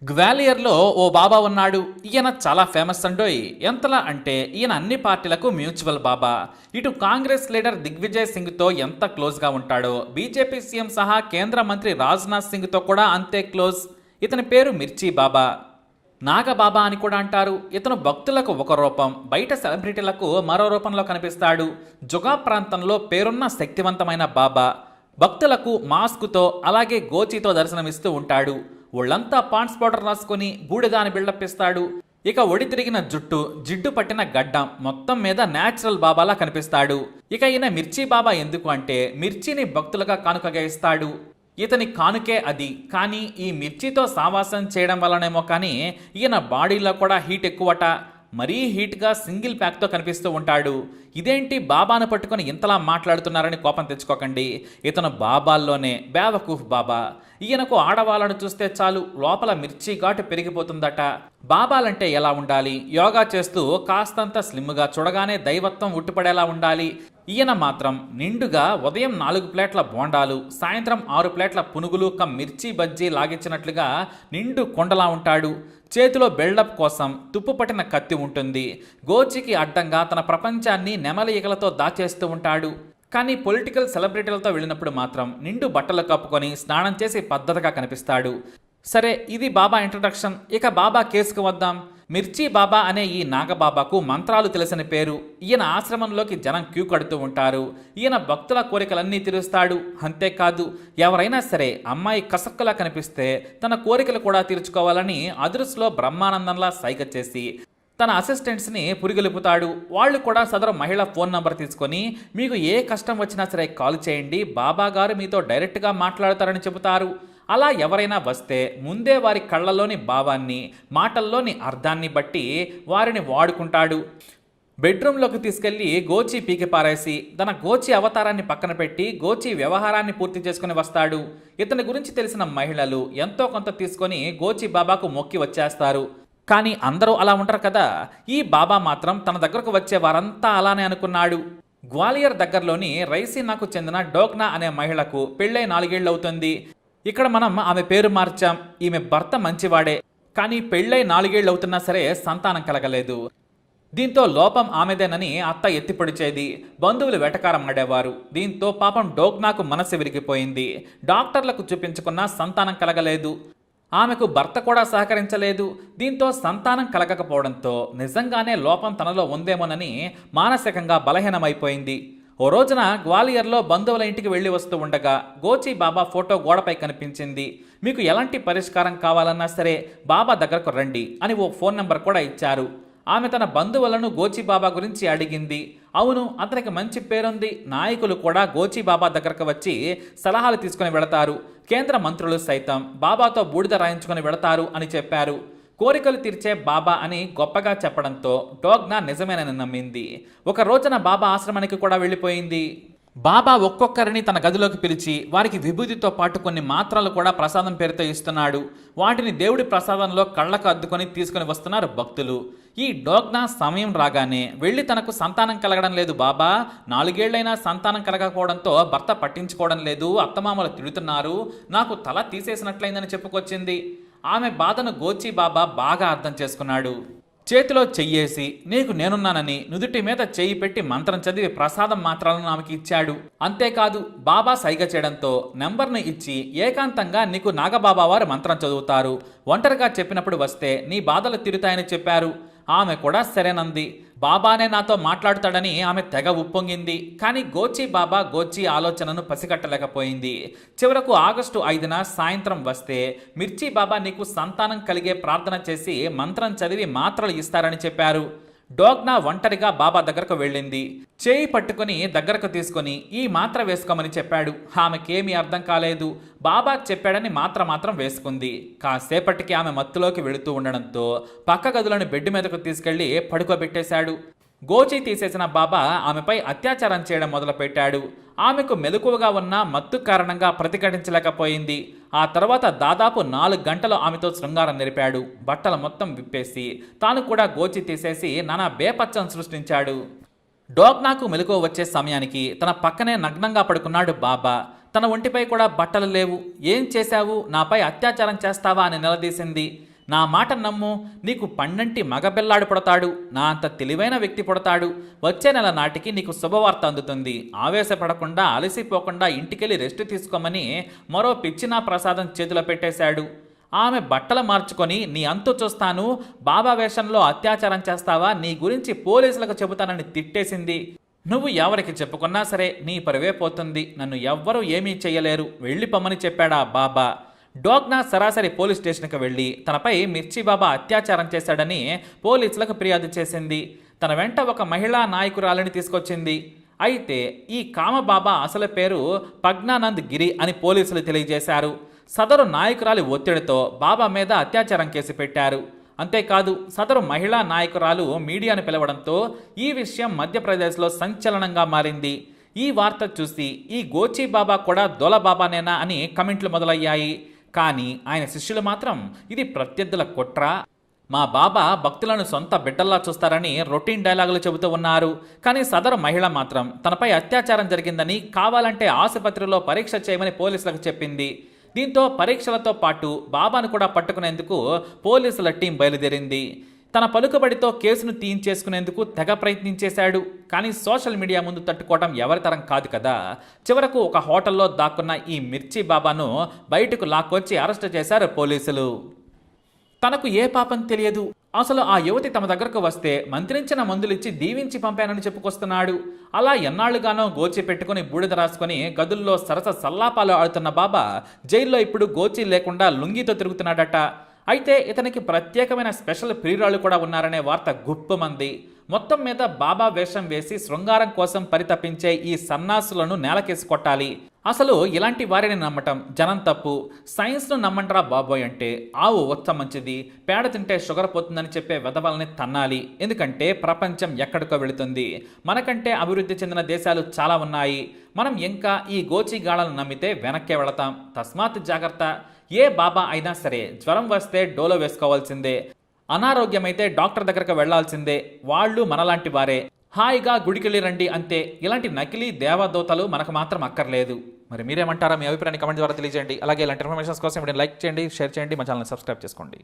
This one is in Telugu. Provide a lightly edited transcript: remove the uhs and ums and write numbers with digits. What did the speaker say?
గ్వాలియర్లో ఓ బాబా ఉన్నాడు. ఈయన చాలా ఫేమస్ అండోయ్. ఎంతలా అంటే ఈయన అన్ని పార్టీలకు మ్యూచువల్ బాబా. ఇటు కాంగ్రెస్ లీడర్ దిగ్విజయ్ సింగ్తో ఎంత క్లోజ్గా ఉంటాడో, బీజేపీ సీఎం సహా కేంద్ర మంత్రి రాజ్నాథ్ సింగ్తో కూడా అంతే క్లోజ్. ఇతని పేరు మిర్చి బాబా, నాగబాబా అని కూడా అంటారు. ఇతను భక్తులకు ఒక రూపం, బయట సెలబ్రిటీలకు మరో రూపంలో కనిపిస్తాడు. జుగా ప్రాంతంలో పేరున్న శక్తివంతమైన బాబా భక్తులకు మాస్కుతో అలాగే గోచితో దర్శనమిస్తూ ఉంటాడు. ఒళ్ళంతా పాండ్స్ పౌడర్ రాసుకొని బూడిదాని బిల్డప్ ఇస్తాడు. ఇక ఒడి తిరిగిన జుట్టు, జిడ్డు పట్టిన గడ్డం, మొత్తం మీద న్యాచురల్ బాబాలా కనిపిస్తాడు. ఇక ఈయన మిర్చి బాబా ఎందుకు అంటే మిర్చిని భక్తులుగా కానుకగా ఇస్తాడు. ఇతని కానుకే అది. కానీ ఈ మిర్చితో సావాసం చేయడం వల్లనేమో కానీ ఈయన బాడీలో కూడా హీట్ ఎక్కువట. మరీ హీట్గా సింగిల్ ప్యాక్తో కనిపిస్తూ ఉంటాడు. ఇదేంటి బాబాను పట్టుకొని ఇంతలా మాట్లాడుతున్నారని కోపం తెచ్చుకోకండి. ఇతను బాబాల్లోనే బేవకూఫ్ బాబా. ఈయనకు ఆడవాళ్ళను చూస్తే చాలు లోపల మిర్చి ఘాటు పెరిగిపోతుందట. బాబాలంటే ఎలా ఉండాలి? యోగా చేస్తూ కాస్తంత స్లిమ్గా, చూడగానే దైవత్వం ఉట్టిపడేలా ఉండాలి. ఈయన మాత్రం నిండుగా ఉదయం 4 ప్లేట్ల బోండాలు, సాయంత్రం 6 ప్లేట్ల పునుగులు మిర్చి బజ్జీ లాగించినట్లుగా నిండు కొండలా ఉంటాడు. చేతిలో బిల్డప్ కోసం తుప్పు పట్టిన కత్తి ఉంటుంది. గోచికి అడ్డంగా తన ప్రపంచాన్ని నెమలి ఈగలతో దాచేస్తూ ఉంటాడు. కానీ పొలిటికల్ సెలబ్రిటీలతో వెళ్ళినప్పుడు మాత్రం నిండు బట్టలు కప్పుకొని స్నానం చేసి పద్ధతిగా కనిపిస్తాడు. సరే, ఇది బాబా ఇంట్రడక్షన్. ఇక బాబా కేసుకు వద్దాం. మిర్చి బాబా అనే ఈ నాగబాబాకు మంత్రాలు తెలిసిన పేరు. ఈయన ఆశ్రమంలోకి జనం క్యూ కడుతూ ఉంటారు. ఈయన భక్తుల కోరికలన్నీ తీరుస్తాడు. అంతేకాదు, ఎవరైనా సరే అమ్మాయి కసక్కులా కనిపిస్తే తన కోరికలు కూడా తీర్చుకోవాలని అదురుసులో బ్రహ్మానందంలా సైగ చేసి తన అసిస్టెంట్స్ని పురిగొలుపుతాడు. వాళ్ళు కూడా సదరు మహిళ ఫోన్ నంబర్ తీసుకొని మీకు ఏ కష్టం వచ్చినా సరే కాల్ చేయండి, బాబా గారు మీతో డైరెక్ట్గా మాట్లాడతారని చెబుతారు. అలా ఎవరైనా వస్తే ముందే వారి కళ్ళలోని భావాన్ని, మాటల్లోని అర్థాన్ని బట్టి వారిని వాడుకుంటాడు. బెడ్రూమ్లోకి తీసుకెళ్లి గోచి పీకి పారేసి తన గోచి అవతారాన్ని పక్కన పెట్టి గోచి వ్యవహారాన్ని పూర్తి చేసుకుని వస్తాడు. ఇతని గురించి తెలిసిన మహిళలు ఎంతో కొంత తీసుకొని గోచి బాబాకు మొక్కి వచ్చేస్తారు. కానీ అందరూ అలా ఉంటారు కదా. ఈ బాబా మాత్రం తన దగ్గరకు వచ్చే వారంతా అలానే అనుకున్నాడు. గ్వాలియర్ దగ్గరలోని రైసీనాకు చెందిన డోగ్నా అనే మహిళకు పెళ్ళై 4 ఏళ్ళు అవుతుంది. ఇక్కడ మనం ఆమె పేరు మార్చాం. ఈమె భర్త మంచివాడే, కానీ పెళ్ళై 4 ఏళ్ళు అవుతున్నా సరే సంతానం కలగలేదు. దీంతో లోపం ఆమెదేనని అత్త ఎత్తిపొడిచేది. బంధువులు వెటకారం ఆడేవారు. దీంతో పాపం డోగ్నాకు మనసు విరిగిపోయింది. డాక్టర్లకు చూపించుకున్నా సంతానం కలగలేదు. ఆమెకు భర్త కూడా సహకరించలేదు. దీంతో సంతానం కలగకపోవడంతో నిజంగానే లోపం తనలో ఉందేమోనని మానసికంగా బలహీనమైపోయింది. ఓ రోజున గ్వాలియర్లో బంధువుల ఇంటికి వెళ్ళి వస్తూ ఉండగా గోచి బాబా ఫోటో గోడపై కనిపించింది. మీకు ఎలాంటి పరిష్కారం కావాలన్నా సరే బాబా దగ్గరకు రండి అని ఓ ఫోన్ నెంబర్ కూడా ఇచ్చారు. ఆమె తన బంధువులను గోచి బాబా గురించి అడిగింది. అవును, అతనికి మంచి పేరుంది. నాయకులు కూడా గోచి బాబా దగ్గరకు వచ్చి సలహాలు తీసుకుని వెళతారు. కేంద్ర మంత్రులు సైతం బాబాతో బూడిద రాయించుకుని వెళతారు అని చెప్పారు. కోరికలు తీర్చే బాబా అని గొప్పగా చెప్పడంతో డోగ్నా నిజమేనని నమ్మింది. ఒక రోజున బాబా ఆశ్రమానికి కూడా వెళ్ళిపోయింది. బాబా ఒక్కొక్కరిని తన గదిలోకి పిలిచి వారికి విభూతితో పాటు కొన్ని మాత్రలు కూడా ప్రసాదం పేరుతో ఇస్తున్నాడు. వాటిని దేవుడి ప్రసాదంలో కళ్ళకు అద్దుకొని తీసుకుని వస్తున్నారు భక్తులు. ఈ డోగ్నా సమయం రాగానే వెళ్ళి తనకు సంతానం కలగడం లేదు బాబా, 4 ఏళ్లైనా సంతానం కలగకపోవడంతో భర్త పట్టించుకోవడం లేదు, అత్తమామలు తిడుతున్నారు, నాకు తల తీసేసినట్లయిందని చెప్పుకొచ్చింది. ఆమె బాధను గోచి బాబా బాగా అర్థం చేసుకున్నాడు. చేతిలో చెయ్యేసి నీకు నేనున్నానని నుదుటి మీద చెయ్యి పెట్టి మంత్రం చదివి ప్రసాదం మాత్రాలను ఆమెకి ఇచ్చాడు. అంతేకాదు, బాబా సైగ చేయడంతో నెంబర్ను ఇచ్చి ఏకాంతంగా నీకు నాగబాబా వారు మంత్రం చదువుతారు, ఒంటరిగా చెప్పినప్పుడు వస్తే నీ బాధలు తీరుతాయని చెప్పారు. ఆమె కూడా సరేనంది. బాబానే నాతో మాట్లాడుతాడని ఆమె తెగ ఉప్పొంగింది. కానీ గోచి బాబా గోచి ఆలోచనను పసిగట్టలేకపోయింది. చివరకు ఆగస్టు 5న సాయంత్రం వస్తే మిర్చి బాబా నీకు సంతానం కలిగే ప్రార్థన చేసి మంత్రం చదివి మాత్రలు ఇస్తారని చెప్పారు. డోగ్నా ఒంటరిగా బాబా దగ్గరకు వెళ్ళింది. చేయి పట్టుకుని దగ్గరకు తీసుకొని ఈ మాత్ర వేసుకోమని చెప్పాడు. ఆమెకేమీ అర్థం కాలేదు. బాబా చెప్పాడని మాత్రం వేసుకుంది. కాసేపటికి ఆమె మత్తులోకి వెళుతూ ఉండడంతో పక్క గదులను బెడ్ మీదకు తీసుకెళ్లి పడుకోబెట్టేశాడు. గోచి తీసేసిన బాబా ఆమెపై అత్యాచారం చేయడం మొదలుపెట్టాడు. ఆమెకు మెలకువగా ఉన్న మత్తు కారణంగా ప్రతిఘటించలేకపోయింది. ఆ తర్వాత దాదాపు 4 గంటలు ఆమెతో శృంగారం నెరిపాడు. బట్టలు మొత్తం విప్పేసి తాను కూడా గోచి తీసేసి నానా బేపచ్చం సృష్టించాడు. డోగ్నాకు మెలకువ వచ్చే సమయానికి తన పక్కనే నగ్నంగా పడుకున్నాడు బాబా. తన ఒంటిపై కూడా బట్టలు లేవు. ఏం చేశావు, నాపై అత్యాచారం చేస్తావా అని నిలదీసింది. నా మాట నమ్ము, నీకు పండంటి మగపిల్లాడు పుడతాడు, నా అంత తెలివైన వ్యక్తి పుడతాడు, వచ్చే నెల నాటికి నీకు శుభవార్త అందుతుంది, ఆవేశపడకుండా అలసిపోకుండా ఇంటికెళ్ళి రెస్ట్ తీసుకోమని మరో పిచ్చినా ప్రసాదం చేతిలో పెట్టేశాడు. ఆమె బట్టలు మార్చుకొని నీ అంతు చూస్తాను, బాబా వేషంలో అత్యాచారం చేస్తావా, నీ గురించి పోలీసులకు చెబుతానని తిట్టేసింది. నువ్వు ఎవరికి చెప్పుకున్నా సరే నీ పరువే పోతుంది, నన్ను ఎవ్వరూ ఏమీ చెయ్యలేరు, వెళ్ళిపోమని చెప్పాడా బాబా. డోగ్నా సరాసరి పోలీస్ స్టేషన్కి వెళ్ళి తనపై మిర్చి బాబా అత్యాచారం చేశాడని పోలీసులకు ఫిర్యాదు చేసింది. తన వెంట ఒక మహిళా నాయకురాలిని తీసుకొచ్చింది. అయితే ఈ కామబాబా అసలు పేరు పగ్నానంద్ గిరి అని పోలీసులు తెలియజేశారు. సదరు నాయకురాలి ఒత్తిడితో బాబా మీద అత్యాచారం కేసు పెట్టారు. అంతేకాదు సదరు మహిళా నాయకురాలు మీడియాను పిలవడంతో ఈ విషయం మధ్యప్రదేశ్లో సంచలనంగా మారింది. ఈ వార్త చూసి ఈ గోచి బాబా కూడా దొల బాబానేనా అని కమెంట్లు మొదలయ్యాయి. కానీ ఆయన శిష్యులు మాత్రం ఇది ప్రత్యర్థుల కుట్ర, మా బాబా భక్తులను సొంత బిడ్డల్లా చూస్తారని రొటీన్ డైలాగులు చెబుతూ ఉన్నారు. కానీ సదరు మహిళ మాత్రం తనపై అత్యాచారం జరిగిందని కావాలంటే ఆసుపత్రిలో పరీక్ష చేయమని పోలీసులకు చెప్పింది. దీంతో పరీక్షలతో పాటు బాబాను కూడా పట్టుకునేందుకు పోలీసుల టీం బయలుదేరింది. తన పలుకుబడితో కేసును తీయించేసుకునేందుకు తెగ ప్రయత్నించేశాడు. కానీ సోషల్ మీడియా ముందు తట్టుకోవడం ఎవరి తరం కాదు కదా. చివరకు ఒక హోటల్లో దాక్కున్న ఈ మిర్చి బాబాను బయటకు లాక్కొచ్చి అరెస్టు చేశారు పోలీసులు. తనకు ఏ పాపం తెలియదు, అసలు ఆ యువతి తమ దగ్గరకు వస్తే మంత్రించిన మందులిచ్చి దీవించి పంపానని చెప్పుకొస్తున్నాడు. అలా ఎన్నాళ్లుగానో గోచి పెట్టుకుని బూడిద రాసుకొని గదుల్లో సరస సల్లాపాలు ఆడుతున్న బాబా జైల్లో ఇప్పుడు గోచి లేకుండా లుంగితో తిరుగుతున్నాడట. అయితే ఇతనికి ప్రత్యేకమైన స్పెషల్ ప్రియురాళ్ళు కూడా ఉన్నారనే వార్త గుప్పమంది. మొత్తం మీద బాబా వేషం వేసి శృంగారం కోసం పరితపించే ఈ సన్నాసులను నేలకేసి కొట్టాలి. అసలు ఇలాంటి వారిని నమ్మటం జనం తప్పు. సైన్స్ను నమ్మంటారా బాబోయ్ అంటే ఆవు ఒత్త మంచిది, పేడ తింటే షుగర్ పోతుందని చెప్పే వెధవల్ని తన్నాలి. ఎందుకంటే ప్రపంచం ఎక్కడికో వెళుతుంది. మనకంటే అభివృద్ధి చెందిన దేశాలు చాలా ఉన్నాయి. మనం ఇంకా ఈ గోచిగాళ్ళను నమ్మితే వెనక్కే వెళతాం. తస్మాత్ జాగ్రత్త. ఏ బాబా అయినా సరే జ్వరం వస్తే డోలో వేసుకోవాల్సిందే, అనారోగ్యమైతే డాక్టర్ దగ్గరకు వెళ్లాల్సిందే. వాళ్ళు మనలాంటి వారే. హాయిగా గుడికెళ్ళి రండి అంతే. ఇలాంటి నకిలీ దేవదూతలు మనకు మాత్రం అక్కర్లేదు. మరి మీరేమంటారా? మీ అభిప్రాయాన్ని కమెంట్ ద్వారా తెలియజేయండి. అలాగే ఇలాంటి ఇన్ఫర్మేషన్స్ కోసం లైక్ చేయండి, షేర్ చేయండి, మా ఛానల్ని సబ్స్క్రైబ్ చేసుకోండి.